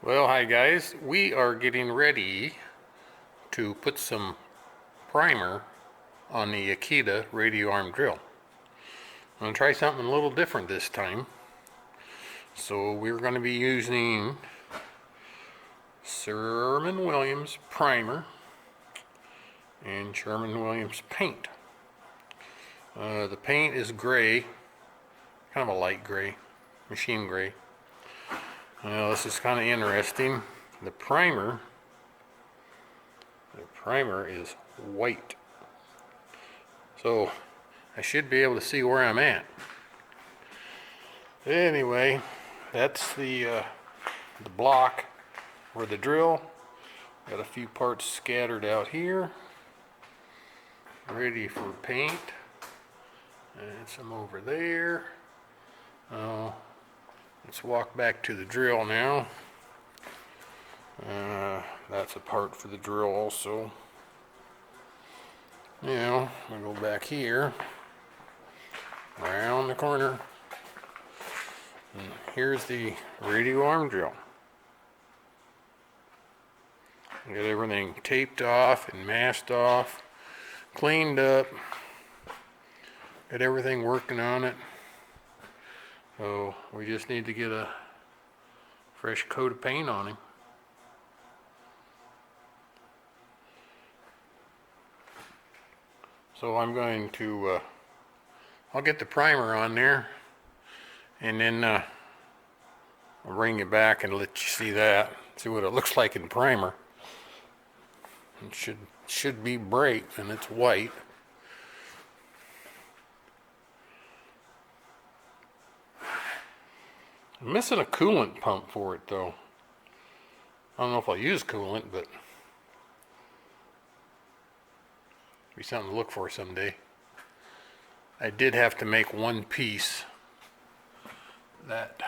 Well, hi guys. We are getting ready to put some primer on the IKEDA Radial Arm Drill. I'm going to try something a little different this time. So we're going to be using Sherwin-Williams primer and Sherwin-Williams paint. The paint is gray, kind of a light gray, machine gray. This is kind of interesting. The primer is white. So I should be able to see where I'm at. Anyway, that's the block for the drill. Got a few parts scattered out here, ready for paint, and some over there. Let's walk back to the drill now. That's a part for the drill also. Now, I'm going to go back here, around the corner, and here's the radial arm drill. Got everything taped off and masked off, cleaned up, got everything working on it. So we just need to get a fresh coat of paint on him. So I'm going to, I'll get the primer on there, and then I'll bring it back and let you see that, see what it looks like in primer. It should be bright, and it's white. I'm missing a coolant pump for it though. I don't know if I'll use coolant, but be something to look for someday. I did have to make one piece. That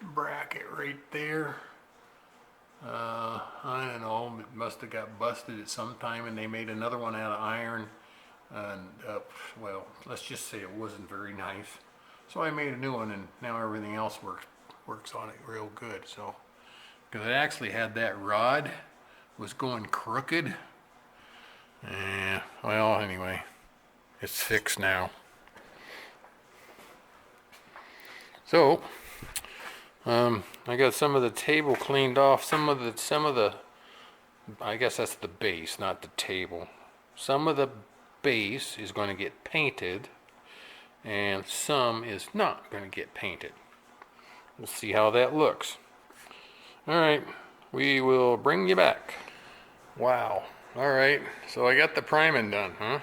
bracket right there. I don't know, it must have got busted at some time, and they made another one out of iron. And well, let's just say it wasn't very nice. So I made a new one, and now everything else works on it real good. So, because I actually had that rod was going crooked. Well, anyway, it's fixed now. So, I got some of the table cleaned off. Some of the, I guess that's the base, not the table. Some of the base is going to get painted, and some is not going to get painted. We'll see how that looks. Alright, we will bring you back. Wow. Alright, so I got the priming done, huh?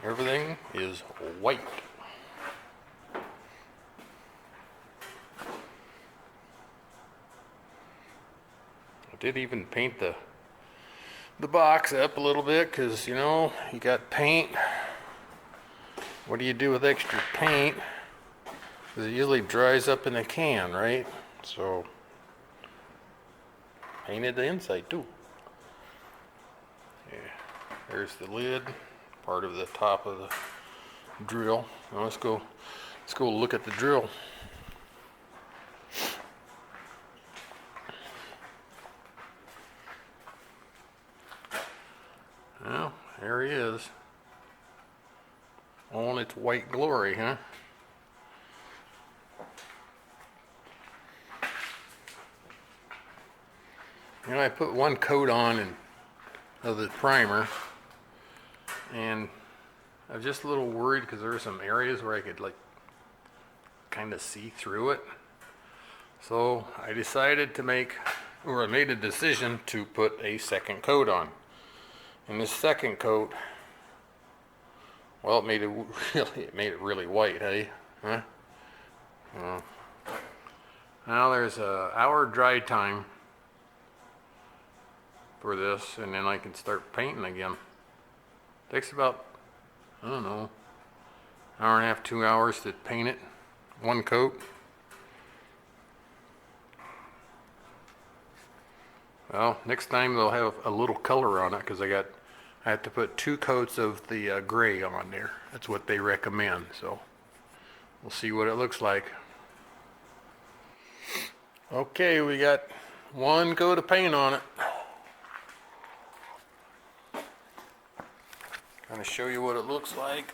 Everything is white. I did even paint the box up a little bit, because you know, you got paint. What do you do with extra paint? Because it usually dries up in a can, right? So painted the inside too. Yeah, there's the lid, part of the top of the drill. Now let's go look at the drill. Well, there he is. On its white glory, huh? You know, I put one coat on of the primer, and I was just a little worried because there were some areas where I could like kind of see through it. So I decided to I made a decision to put a second coat on. And this second coat, well, it made it really white, hey? Huh? Now there's an hour dry time for this, and then I can start painting again. Takes about, I don't know, hour and a half, 2 hours to paint it, one coat. Well, next time they'll have a little color on it, because I have to put 2 coats of the gray on there. That's what they recommend, so we'll see what it looks like. Okay, we got one coat of paint on it. Kind of show you what it looks like.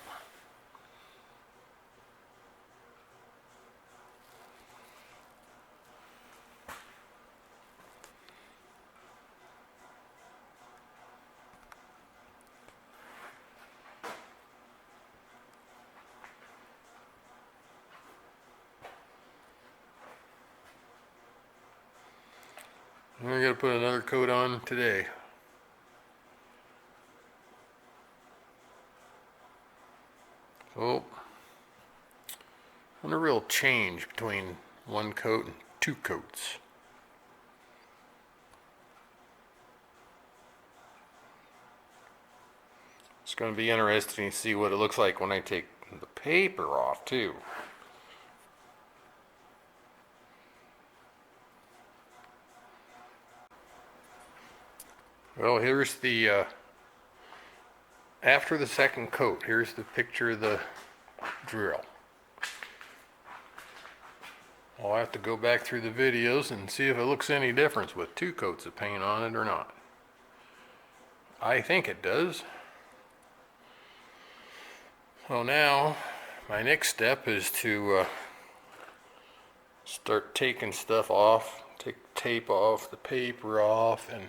I gotta put another coat on today. So, not a real change between one coat and two coats. It's going to be interesting to see what it looks like when I take the paper off too. Well, here's the after the second coat. Here's the picture of the drill. I'll have to go back through the videos and see if it looks any difference with two coats of paint on it or not. I think it does. So now, my next step is to start taking stuff off, take tape off, the paper off, and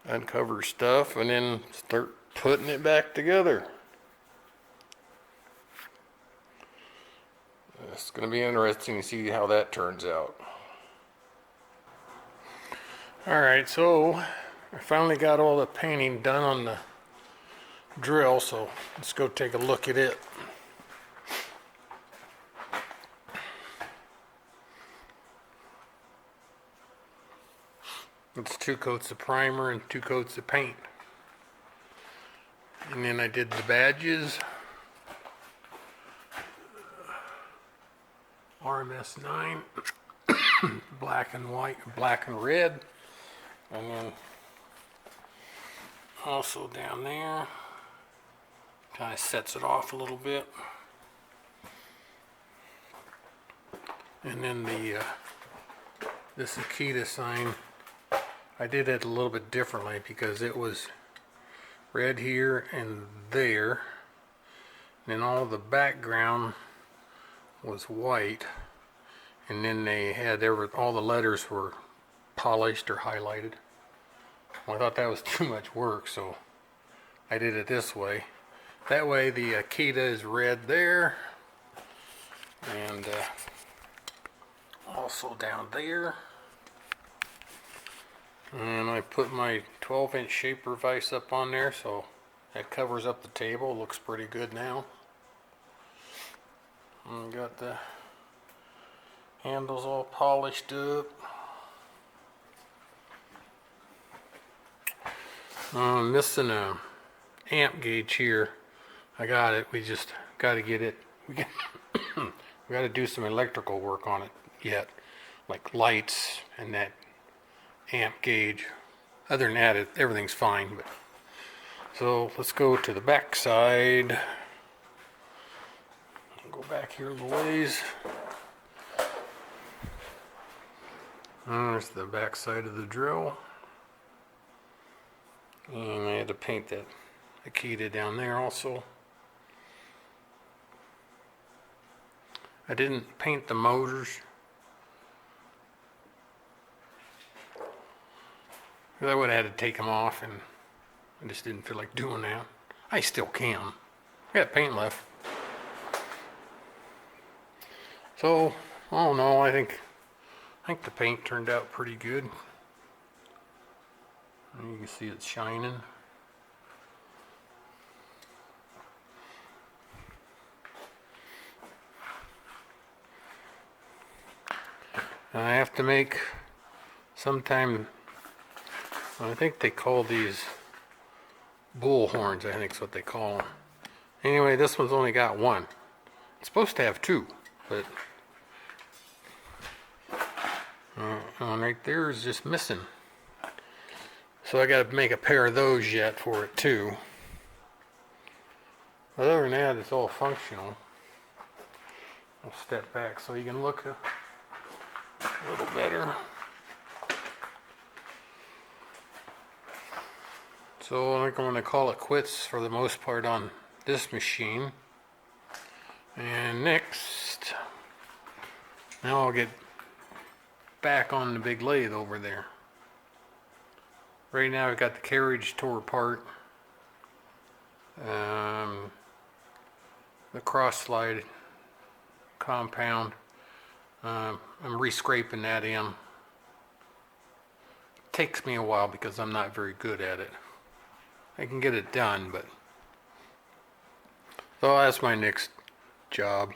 uncover stuff, and then start putting it back together. It's going to be interesting to see how that turns out. Alright, so I finally got all the painting done on the drill, so let's go take a look at it. It's 2 coats of primer and 2 coats of paint. And then I did the badges. RMS 9, black and white, black and red. And then also down there, kind of sets it off a little bit. And then the this IKEDA sign, I did it a little bit differently because it was red here and there, and then all the background was white, and then they had all the letters were polished or highlighted. Well, I thought that was too much work, so I did it this way. That way the IKEDA is red there, and also down there. And I put my 12-inch shaper vise up on there, so that covers up the table. Looks pretty good now. And got the handles all polished up. I'm missing a amp gauge here. I got it. We just got to get it. We got to do some electrical work on it yet, like lights and that amp gauge. Other than that, everything's fine. But so let's go to the back side. Go back here a little ways. There's the back side of the drill. And I had to paint that IKEDA down there also. I didn't paint the motors. I would have had to take them off, and I just didn't feel like doing that. I still can. I got paint left. So, I don't know, I think the paint turned out pretty good. And you can see it's shining. And I have to make sometime, I think they call these bull horns, I think is what they call them. Anyway, this one's only got one. It's supposed to have 2, but one right there is just missing. So I got to make a pair of those yet for it too. But other than that, it's all functional. I'll step back so you can look a little better. So I think I'm going to call it quits for the most part on this machine. And next, now I'll get back on the big lathe over there. Right now I've got the carriage tore apart. The cross slide compound. I'm re-scraping that in. Takes me a while because I'm not very good at it. I can get it done, but so that's my next job.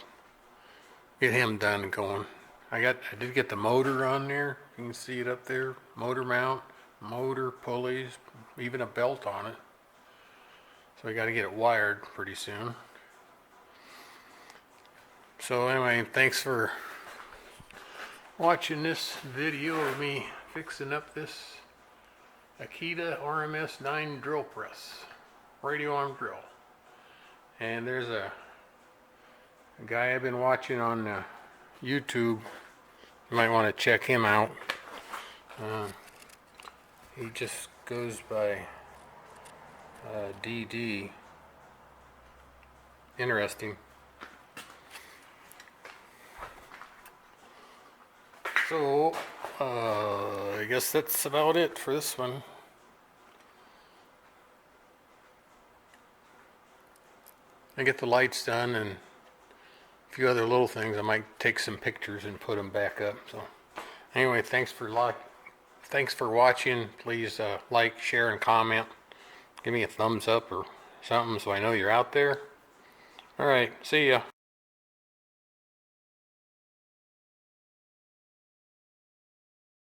Get him done and going. I did get the motor on there. You can see it up there. Motor mount, motor, pulleys, even a belt on it. So I got to get it wired pretty soon. So anyway, thanks for watching this video of me fixing up this IKEDA RMS 9 drill press, radial arm drill. And there's a guy I've been watching on YouTube. You might want to check him out. He just goes by DD. Interesting. So, I guess that's about it for this one. I get the lights done and a few other little things. I might take some pictures and put them back up. So, anyway, thanks for watching. Please like, share, and comment. Give me a thumbs up or something so I know you're out there. All right, see ya.